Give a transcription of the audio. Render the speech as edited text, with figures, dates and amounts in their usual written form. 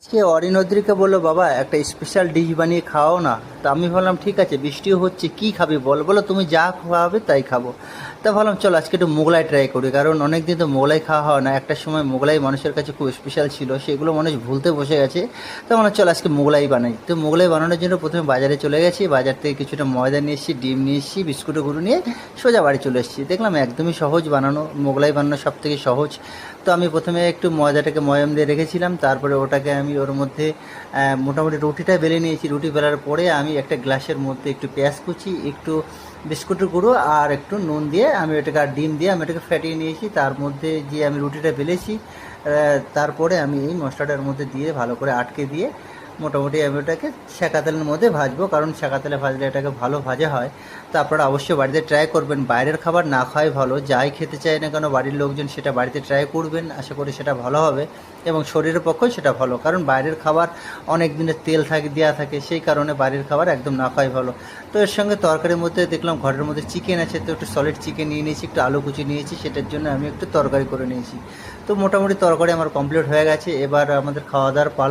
সে অরিনদ্রিকে বললো, বাবা একটা স্পেশাল ডিশ বানিয়ে খাওয়াও না। তা আমি ভাবলাম ঠিক আছে, বৃষ্টিও হচ্ছে, কি খাবি বল। বলো তুমি যা খাওয়াবে তাই খাবো। তা ভাবলাম চল আজকে একটু মোগলাই ট্রাই করি, কারণ অনেক দিন তো মোগলাই খাওয়া হয় না। একটা সময় মোগলাই মানুষের কাছে খুব স্পেশাল ছিল, সেগুলো মানুষ ভুলতে বসে গেছে। তো মানে চল আজকে মোগলাই বানাই। তো মোগলাই বানানোর জন্য প্রথমে বাজারে চলে গেছি, বাজার থেকে কিছুটা ময়দা নিয়ে এসেছি, ডিম নিয়ে এসেছি, বিস্কুটের গুঁড়ো নিয়ে সোজা বাড়ি চলে এসেছি। দেখলাম একদমই সহজ বানানো, মোগলাই বানানো সব থেকে সহজ। তো আমি প্রথমে একটু ময়দাটাকে ময়াম দিয়ে রেখেছিলাম, তারপরে ওটাকে আমি ওর মধ্যে মোটামুটি রুটিটা বেলে নিয়েছি। রুটি বেলার পরে আমি একটা গ্লাসের মধ্যে একটু পেঁয়াজ কুচি, একটু বিস্কুটের গুঁড়ো আর একটু নুন দিয়ে আমি এটাকে, আর ডিম দিয়ে আমি এটাকে ফেটিয়ে নিয়েছি। তার মধ্যে যে আমি রুটিটা বেলেছি, তারপরে আমি এই মশলাটার মধ্যে দিয়ে ভালো করে আটকে দিয়ে মোটামুটি আমি ওটাকে সেকা তেলের মধ্যে ভাজবো, কারণ সেকা তেলে ভাজলে এটাকে ভালো ভাজা হয়। তো আপনারা অবশ্যই বাড়িতে ট্রাই করবেন, বাইরের খাবার না খাওয়াই ভালো। যাই খেতে চায় না কেন বাড়ির লোকজন, সেটা বাড়িতে ট্রাই করবেন, আশা করি সেটা ভালো হবে এবং শরীরের পক্ষেও সেটা ভালো। কারণ বাইরের খাবার অনেক দিনের তেল থাকে, দেওয়া থাকে, সেই কারণে বাইরের খাবার একদম না খাওয়াই ভালো। তো এর সঙ্গে তরকারির মধ্যে দেখলাম ঘরের মধ্যে চিকেন আছে, তো একটু সলিড চিকেন নিয়ে নিয়েছি, একটু আলু কুচি নিয়েছি, সেটার জন্য আমি একটু তরকারি করে নিয়েছি। তো মোটামুটি তরকারি আমার কমপ্লিট হয়ে গেছে। এবার আমাদের খাওয়া দাওয়ার পালা।